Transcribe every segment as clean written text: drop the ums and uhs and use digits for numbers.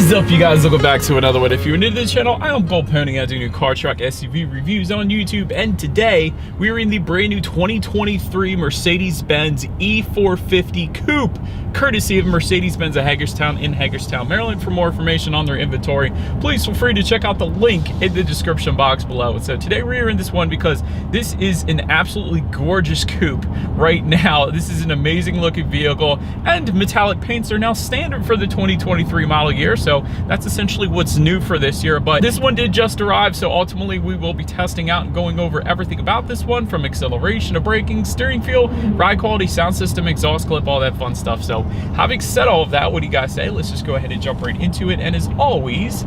Is up, you guys? Welcome back to another one. If you're new to the channel, I am Gold Pony. I do new car, truck, SUV reviews on YouTube, and today we are in the brand new 2023 Mercedes-Benz E450 Coupe, courtesy of Mercedes-Benz of Hagerstown in Hagerstown, Maryland. For more information on their inventory, please feel free to check out the link in the description box below. And so today we are in this one because this is an absolutely gorgeous coupe right now. This is an amazing looking vehicle, and metallic paints are now standard for the 2023 model year. So that's essentially what's new for this year, but this one did just arrive, so ultimately we will be testing out and going over everything about this one, from acceleration to braking, steering feel, ride quality, sound system, exhaust clip, all that fun stuff. So having said all of that, what do you guys say? Let's just go ahead and jump right into it, and as always,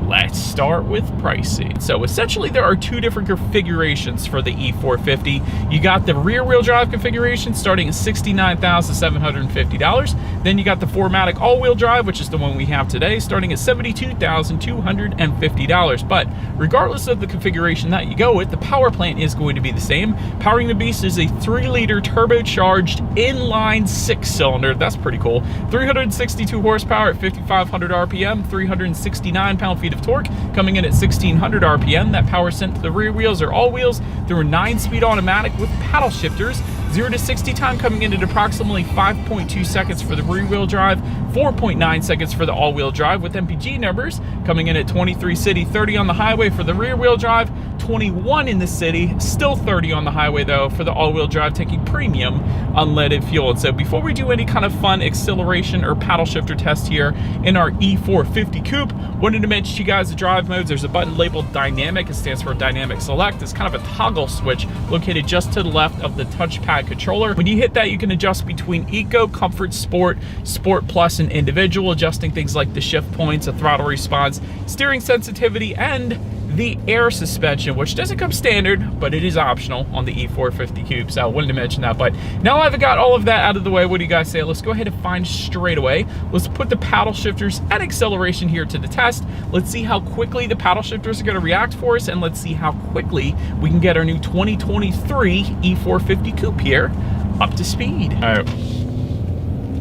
let's start with pricing. So essentially there are two different configurations for the E450. You got the rear wheel drive configuration starting at $69,750. Then you got the 4MATIC all-wheel drive, which is the one we have today, starting at $72,250. But regardless of the configuration that you go with, the power plant is going to be the same. Powering the beast is a 3-liter turbocharged inline 6-cylinder. That's pretty cool. 362 horsepower at 5,500 RPM, 369 pound-feet of torque, coming in at 1,600 RPM. That power sent to the rear wheels or all wheels through a 9-speed automatic with paddle shifters. 0 to 60 time coming in at approximately 5.2 seconds for the rear wheel drive, 4.9 seconds for the all wheel drive, with MPG numbers coming in at 23 city, 30 on the highway for the rear wheel drive, 21 in the city, still 30 on the highway though for the all wheel drive, taking premium unleaded fuel. And so before we do any kind of fun acceleration or paddle shifter test here in our E450 Coupe, wanted to mention to you guys the drive modes. There's a button labeled dynamic. It stands for dynamic select. It's kind of a toggle switch located just to the left of the touchpad controller. When you hit that, you can adjust between eco, comfort, sport, sport plus, and individual, adjusting things like the shift points, a throttle response, steering sensitivity, and the air suspension, which doesn't come standard, but it is optional on the E450 Coupe. So I wanted to mention that. But now I've got all of that out of the way, what do you guys say? Let's go ahead and find straight away. Let's put the paddle shifters and acceleration here to the test. Let's see how quickly the paddle shifters are going to react for us, and let's see how quickly we can get our new 2023 E450 Coupe here up to speed. All right,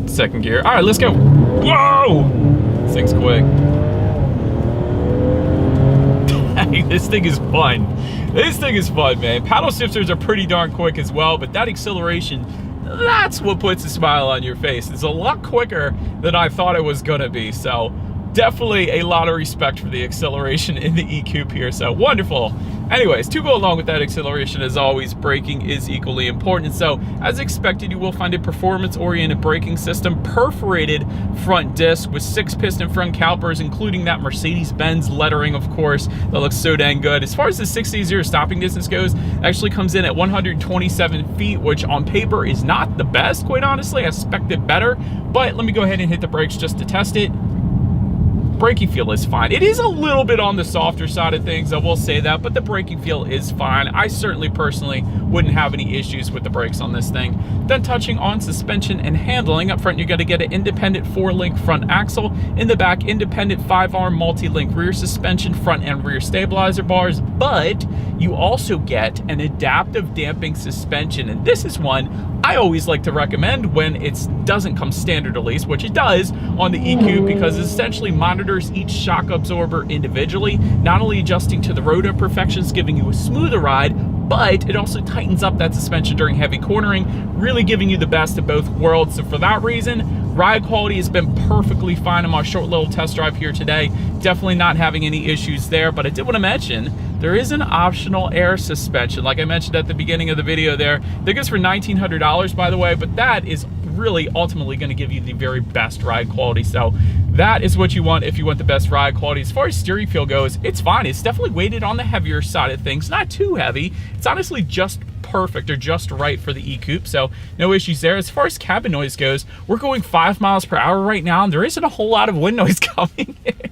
second gear. All right, let's go. Whoa, this thing's quick. This thing is fun. This thing is fun, man. Paddle shifters are pretty darn quick as well, but that acceleration, that's what puts a smile on your face. It's a lot quicker than I thought it was gonna be. So definitely a lot of respect for the acceleration in the E-Coupe here. So wonderful. Anyways, to go along with that acceleration, as always, braking is equally important. So as expected, you will find a performance-oriented braking system, perforated front disc with 6-piston front calipers, including that Mercedes-Benz lettering, of course. That looks so dang good. As far as the 680 stopping distance goes, actually comes in at 127 feet, which on paper is not the best, quite honestly. I expected better, but let me go ahead and hit the brakes just to test it. Braking feel is fine. It is a little bit on the softer side of things, I will say that, but the braking feel is fine. I certainly personally wouldn't have any issues with the brakes on this thing. Then touching on suspension and handling, up front you're going to get an independent 4-link front axle, in the back independent 5-arm multi-link rear suspension, front and rear stabilizer bars, but you also get an adaptive damping suspension, and this is one I always like to recommend when it doesn't come standard, at least, which it does on the E-Coupe, because it essentially monitors each shock absorber individually, not only adjusting to the road imperfections, giving you a smoother ride, but it also tightens up that suspension during heavy cornering, really giving you the best of both worlds. So for that reason, ride quality has been perfectly fine on my short little test drive here today. Definitely not having any issues there, but I did want to mention there is an optional air suspension, like I mentioned at the beginning of the video there. That goes for $1,900, by the way, but that is really ultimately going to give you the very best ride quality. So that is what you want if you want the best ride quality. As far as steering feel goes, it's fine. It's definitely weighted on the heavier side of things, not too heavy. It's honestly just perfect, or just right for the E-Coupe, so no issues there. As far as cabin noise goes, we're going 5 miles per hour right now, and there isn't a whole lot of wind noise coming in.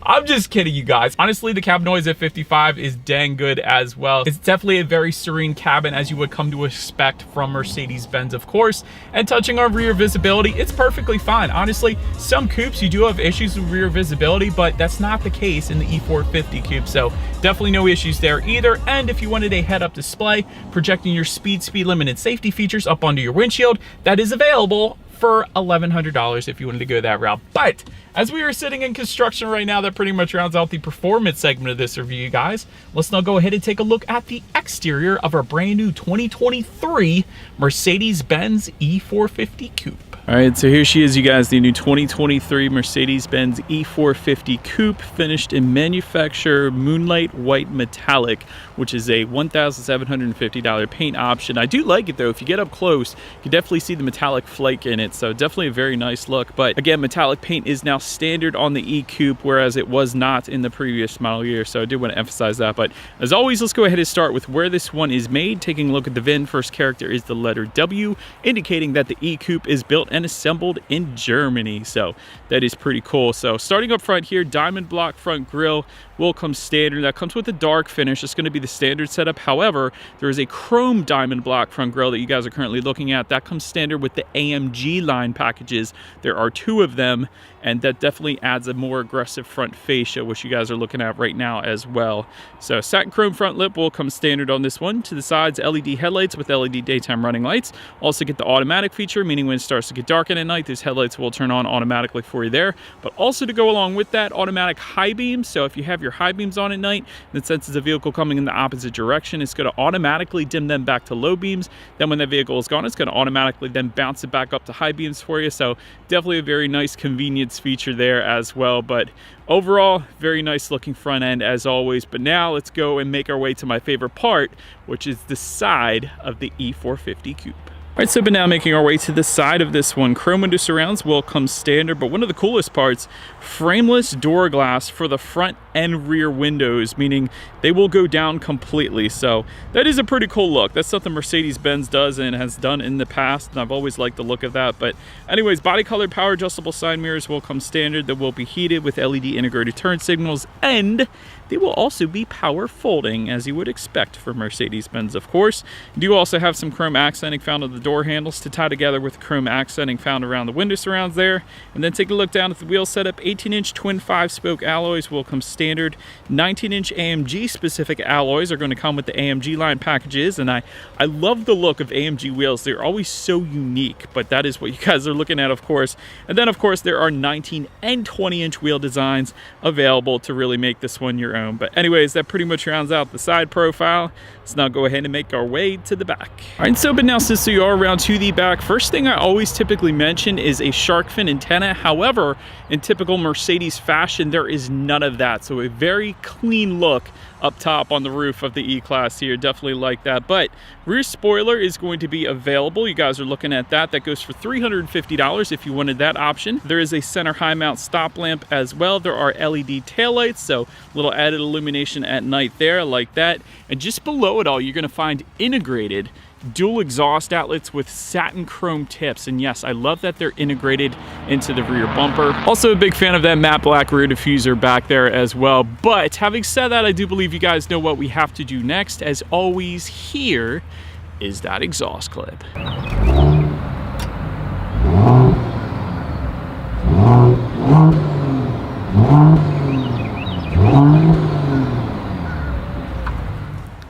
I'm just kidding, you guys. Honestly, the cabin noise at 55 is dang good as well. It's definitely a very serene cabin, as you would come to expect from Mercedes-Benz, of course. And touching on rear visibility, it's perfectly fine. Honestly, some coupes, you do have issues with rear visibility, but that's not the case in the E450 Coupe, so definitely no issues there either. And if you wanted a head-up display projecting your speed limit, and safety features up onto your windshield, that is available for $1,100 if you wanted to go that route. But as we are sitting in construction right now, that pretty much rounds out the performance segment of this review, guys. Let's now go ahead and take a look at the exterior of our brand new 2023 Mercedes-Benz E450 Coupe. All right, so here she is, you guys, the new 2023 Mercedes-Benz E450 Coupe, finished in manufacturer Moonlight White Metallic, which is a $1,750 paint option. I do like it though. If you get up close, you can definitely see the metallic flake in it, so definitely a very nice look. But again, metallic paint is now standard on the E-Coupe, whereas it was not in the previous model year, so I do want to emphasize that. But as always, let's go ahead and start with where this one is made. Taking a look at the VIN, first character is the letter W, indicating that the E-Coupe is built and assembled in Germany, so that is pretty cool. So starting up front here, diamond block front grille will come standard. That comes with a dark finish. It's going to be the standard setup. However, there is a chrome diamond block front grille that you guys are currently looking at. That comes standard with the AMG line packages. There are 2 of them, and that definitely adds a more aggressive front fascia, which you guys are looking at right now as well. So satin chrome front lip will come standard on this one. To the sides, LED headlights with LED daytime running lights. Also get the automatic feature, meaning when it starts to get dark at night, these headlights will turn on automatically for you there. But also to go along with that, automatic high beams. So if you have your high beams on at night, then since it's a vehicle coming in the opposite direction, it's going to automatically dim them back to low beams. Then when the vehicle is gone, it's going to automatically then bounce it back up to high beams for you. So definitely a very nice convenience feature there as well. But overall, very nice looking front end as always. But now let's go and make our way to my favorite part, which is the side of the E450 Coupe. All right, so but now making our way to the side of this one. Chrome window surrounds will come standard, but one of the coolest parts, frameless door glass for the front and rear windows, meaning they will go down completely. So that is a pretty cool look. That's something Mercedes-Benz does and has done in the past, and I've always liked the look of that. But anyways, body colored power adjustable side mirrors will come standard. That will be heated with LED integrated turn signals, and they will also be power folding, as you would expect for Mercedes-Benz, of course. You do also have some chrome accenting found on the door handles to tie together with the chrome accenting found around the window surrounds there. And then take a look down at the wheel setup. 18-inch twin 5-spoke alloys will come standard. 19-inch AMG specific alloys are going to come with the AMG line packages, and I love the look of AMG wheels. They're always so unique, but that is what you guys are looking at, of course. And then, of course, there are 19 and 20-inch wheel designs available to really make this one your own. But anyways, that pretty much rounds out the side profile. Let's now go ahead and make our way to the back. All right, so but now since we are around to the back, first thing I always typically mention is a shark fin antenna. However, in typical Mercedes fashion, there is none of that. So a very clean look up top on the roof of the E-Class here. Definitely like that. But rear spoiler is going to be available. You guys are looking at that. That goes for $350 if you wanted that option. There is a center high mount stop lamp as well. There are LED taillights, so a little added illumination at night there. I like that. And just below it all, you're going to find integrated dual exhaust outlets with satin chrome tips, and yes, I love that they're integrated into the rear bumper. Also a big fan of that matte black rear diffuser back there as well. But having said that, I do believe you guys know what we have to do next. As always, here is that exhaust clip.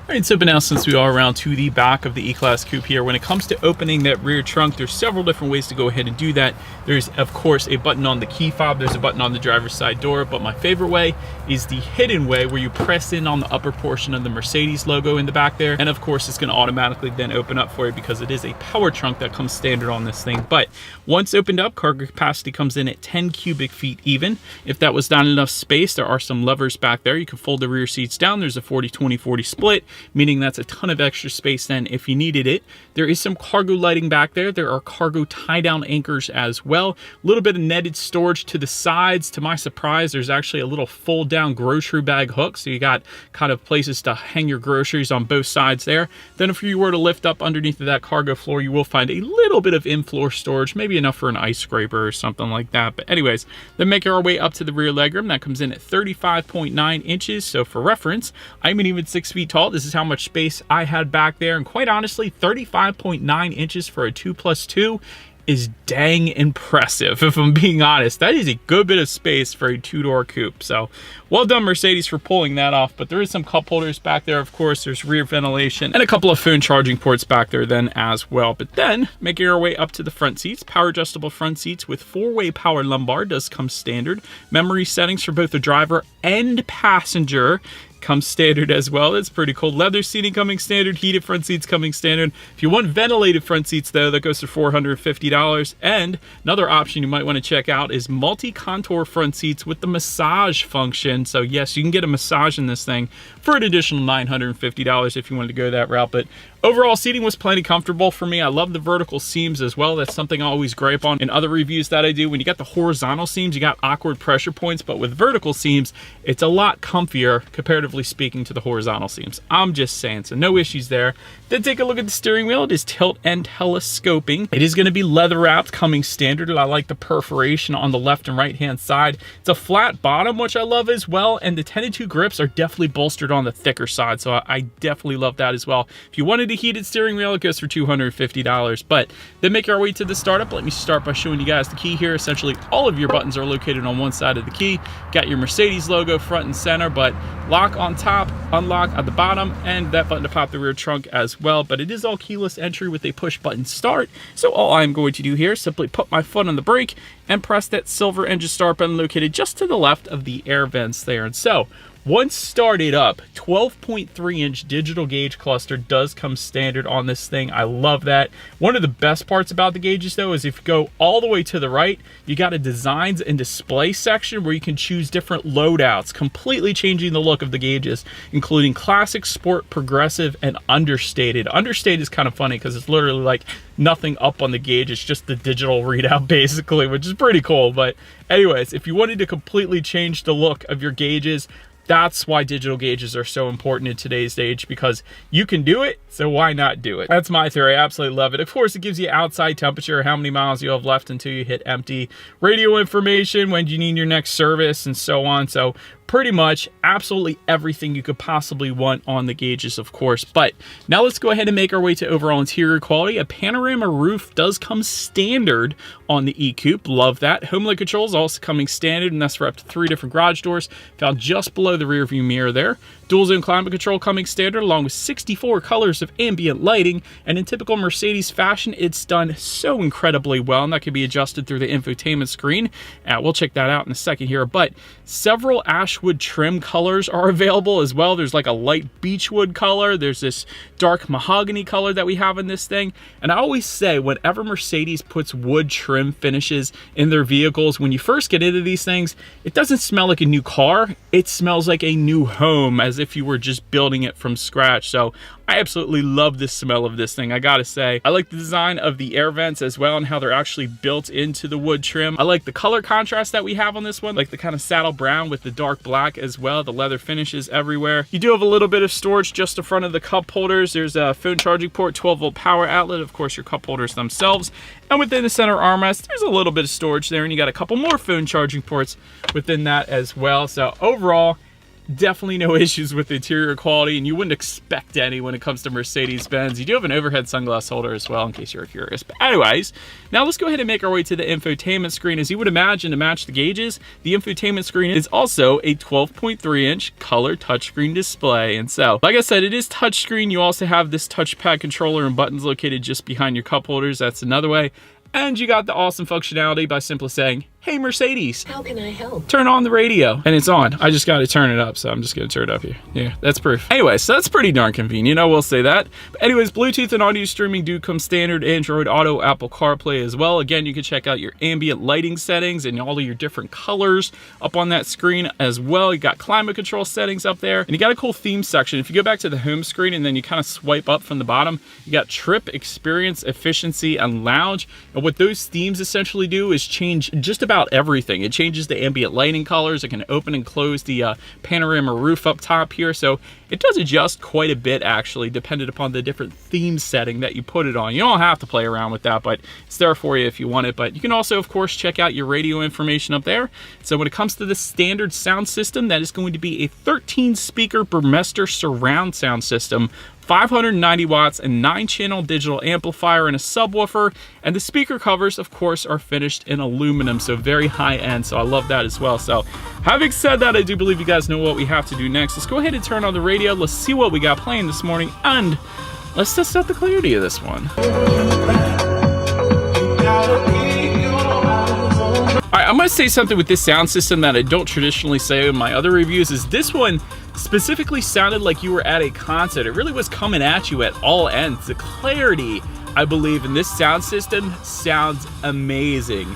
All right, so but now since we are around to the back of the E-Class Coupe here, when it comes to opening that rear trunk, there's several different ways to go ahead and do that. There's, of course, a button on the key fob. There's a button on the driver's side door, but my favorite way is the hidden way, where you press in on the upper portion of the Mercedes logo in the back there. And of course, it's going to automatically then open up for you because it is a power trunk that comes standard on this thing. But once opened up, cargo capacity comes in at 10 cubic feet even. If that was not enough space, there are some levers back there. You can fold the rear seats down. There's a 40-20-40 split, meaning that's a ton of extra space then if you needed it. There is some cargo lighting back there. There are cargo tie-down anchors as well. A little bit of netted storage to the sides. To my surprise, there's actually a little fold-down grocery bag hook, so you got kind of places to hang your groceries on both sides there. Then if you were to lift up underneath of that cargo floor, you will find a little bit of in-floor storage, maybe enough for an ice scraper or something like that. But anyways, then making our way up to the rear legroom. That comes in at 35.9 inches. So for reference, I'm an even 6 feet tall. This is how much space I had back there, and quite honestly, 35.9 inches for a 2+2 is dang impressive, if I'm being honest. That is a good bit of space for a two-door coupe. So well done, Mercedes, for pulling that off. But there is some cup holders back there, of course. There's rear ventilation and a couple of phone charging ports back there then as well. But then making our way up to the front seats, power adjustable front seats with 4-way power lumbar does come standard. Memory settings for both the driver and passenger comes standard as well. That's pretty cool. Leather seating coming standard, heated front seats coming standard. If you want ventilated front seats though, that goes to $450. And another option you might want to check out is multi-contour front seats with the massage function. So yes, you can get a massage in this thing for an additional $950 if you wanted to go that route. But overall, seating was plenty comfortable for me. I love the vertical seams as well. That's something I always gripe on in other reviews that I do. When you got the horizontal seams, you got awkward pressure points, but with vertical seams, it's a lot comfier comparatively speaking to the horizontal seams. I'm just saying, so no issues there. Then take a look at the steering wheel. It is tilt and telescoping. It is going to be leather wrapped coming standard. I like the perforation on the left and right hand side. It's a flat bottom, which I love as well, and the 10-2 grips are definitely bolstered on the thicker side, so I definitely love that as well. If you wanted a heated steering wheel, it goes for $250. But then make our way to the startup. Let me start by showing you guys the key here. Essentially all of your buttons are located on one side of the key. Got your Mercedes logo front and center, but lock on top, unlock at the bottom, and that button to pop the rear trunk as well. But it is all keyless entry with a push button start. So all I'm going to do here is simply put my foot on the brake and press that silver engine start button located just to the left of the air vents there. And so once started up, 12.3-inch digital gauge cluster does come standard on this thing. I love that. One of the best parts about the gauges though is if you go all the way to the right, you got a designs and display section where you can choose different loadouts, completely changing the look of the gauges, including classic, sport, progressive, and understated. Understated is kind of funny because it's literally like nothing up on the gauge. It's just the digital readout basically, which is pretty cool. But anyways, if you wanted to completely change the look of your gauges, that's why digital gauges are so important in today's age, because you can do it, so why not do it? That's my theory. I absolutely love it. Of course, it gives you outside temperature, how many miles you have left until you hit empty, radio information, when you need your next service, and so on. So pretty much absolutely everything you could possibly want on the gauges, of course. But now let's go ahead and make our way to overall interior quality. A panorama roof does come standard on the E-Coupe. Love that. HomeLink controls also coming standard, and that's for up to 3 different garage doors, found just below the rear view mirror there. Dual zone climate control coming standard, along with 64 colors of ambient lighting. And in typical Mercedes fashion, it's done so incredibly well, and that can be adjusted through the infotainment screen. We'll check that out in a second here. But several ashwood trim colors are available as well. There's like a light beechwood color. There's this dark mahogany color that we have in this thing. And I always say, whenever Mercedes puts wood trim finishes in their vehicles, when you first get into these things, it doesn't smell like a new car. It smells like a new home, as if you were just building it from scratch. So I absolutely love the smell of this thing, I gotta say. I like the design of the air vents as well, and how they're actually built into the wood trim. I like the color contrast that we have on this one, like the kind of saddle brown with the dark black as well. The leather finishes everywhere. You do have a little bit of storage just in front of the cup holders. There's a phone charging port, 12-volt power outlet, of course your cup holders themselves. And within the center armrest, there's a little bit of storage there, and you got a couple more phone charging ports within that as well. So overall, definitely no issues with the interior quality, and you wouldn't expect any when it comes to Mercedes-Benz. You do have an overhead sunglass holder as well, in case you're curious. But anyways, now let's go ahead and make our way to the infotainment screen. As you would imagine, to match the gauges, the infotainment screen is also a 12.3-inch color touchscreen display. And so, like I said, it is touchscreen. You also have this touchpad controller and buttons located just behind your cup holders. That's another way. And you got the awesome functionality by simply saying, "Hey Mercedes, how can I help? Turn on the radio." And it's on. I just got to turn it up, so I'm just going to turn it up here. Yeah, that's proof. Anyway, so that's pretty darn convenient, I will say that. But anyways, Bluetooth and audio streaming do come standard. Android Auto, Apple CarPlay as well. Again, you can check out your ambient lighting settings and all of your different colors up on that screen as well. You got climate control settings up there, and you got a cool theme section. If you go back to the home screen and then you kind of swipe up from the bottom, you got trip, experience, efficiency, and lounge. And what those themes essentially do is change just about everything. It changes the ambient lighting colors. It can open and close the panorama roof up top here. So it does adjust quite a bit, actually, depending upon the different theme setting that you put it on. You don't have to play around with that, but it's there for you if you want it. But you can also, of course, check out your radio information up there. So when it comes to the standard sound system, that is going to be a 13-speaker Burmester surround sound system 590 watts, a 9-channel digital amplifier, and a subwoofer. And the speaker covers, of course, are finished in aluminum, so very high end. So I love that as well. So having said that, I do believe you guys know what we have to do next. Let's go ahead and turn on the radio. Let's see what we got playing this morning, and let's test out the clarity of this one. Alright, I'm going to say something with this sound system that I don't traditionally say in my other reviews, is this one specifically sounded like you were at a concert. It really was coming at you at all ends. The clarity, I believe, in this sound system sounds amazing.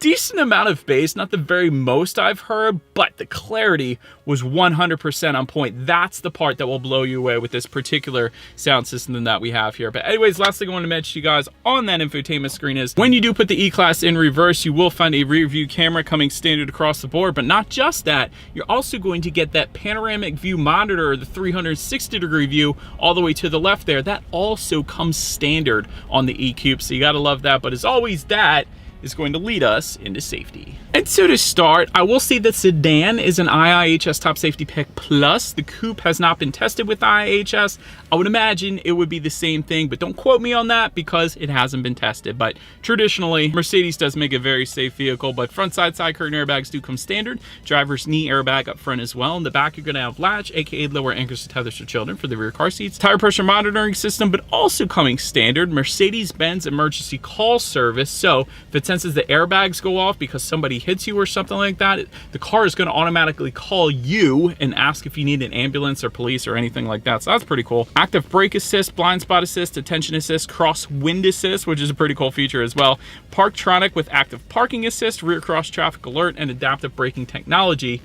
Decent amount of bass, not the very most I've heard, but the clarity was 100% on point. That's the part that will blow you away with this particular sound system that we have here. But anyways, last thing I want to mention to you guys on that infotainment screen is when you do put the E-Class in reverse, you will find a rear view camera coming standard across the board. But not just that, you're also going to get that panoramic view monitor, the 360-degree view all the way to the left there. That also comes standard on the E-Coupe, so you got to love that. But as always, that is going to lead us into safety. And so to start, I will say that sedan is an IIHS Top Safety Pick Plus. The coupe has not been tested with IIHS. I would imagine it would be the same thing, but don't quote me on that because it hasn't been tested. But traditionally, Mercedes does make a very safe vehicle, but front side curtain airbags do come standard. Driver's knee airbag up front as well. In the back, you're gonna have latch, aka lower anchors to tethers for children for the rear car seats. Tire pressure monitoring system, but also coming standard, Mercedes-Benz emergency call service. So if it senses the airbags go off because somebody hits you or something like that, the car is going to automatically call you and ask if you need an ambulance or police or anything like that. So that's pretty cool. Active brake assist, blind spot assist, attention assist, cross wind assist, which is a pretty cool feature as well. Parktronic with active parking assist, rear cross traffic alert, and adaptive braking technology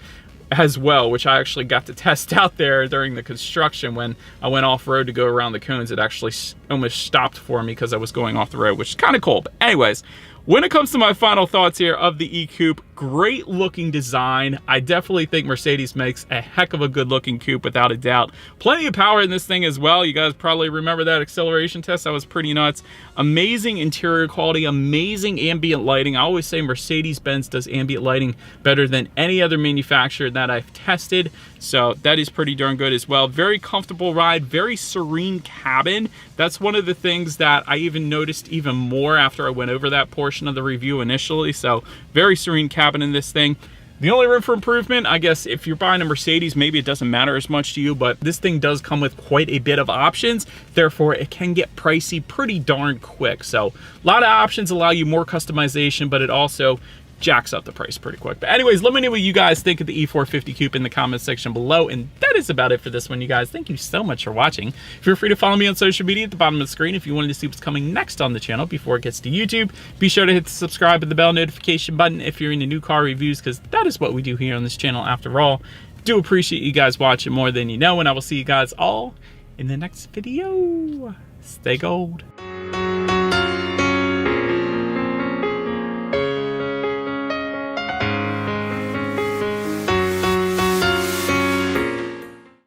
as well, which I actually got to test out there during the construction. When I went off-road to go around the cones, it actually almost stopped for me because I was going off the road, which is kind of cool. But anyways, when it comes to my final thoughts here of the E-Coupe, great looking design. I definitely think Mercedes makes a heck of a good looking coupe without a doubt. Plenty of power in this thing as well. You guys probably remember that acceleration test. That was pretty nuts. Amazing interior quality, amazing ambient lighting. I always say Mercedes-Benz does ambient lighting better than any other manufacturer that I've tested. So that is pretty darn good as well. Very comfortable ride, very serene cabin. That's one of the things that I even noticed even more after I went over that portion of the review initially. So very serene cabin in this thing. The only room for improvement, I guess, if you're buying a Mercedes, maybe it doesn't matter as much to you, but this thing does come with quite a bit of options. Therefore, it can get pricey pretty darn quick. So a lot of options allow you more customization, but it also jacks up the price pretty quick. But anyways, let me know what you guys think of the E450 Coupe in the comments section below. And that is about it for this one, you guys. Thank you so much for watching. Feel free to follow me on social media at the bottom of the screen if you wanted to see what's coming next on the channel before it gets to YouTube. Be sure to hit the subscribe and the bell notification button if you're into new car reviews, because that is what we do here on this channel after all. Do appreciate you guys watching more than you know, and I will see you guys all in the next video. Stay gold.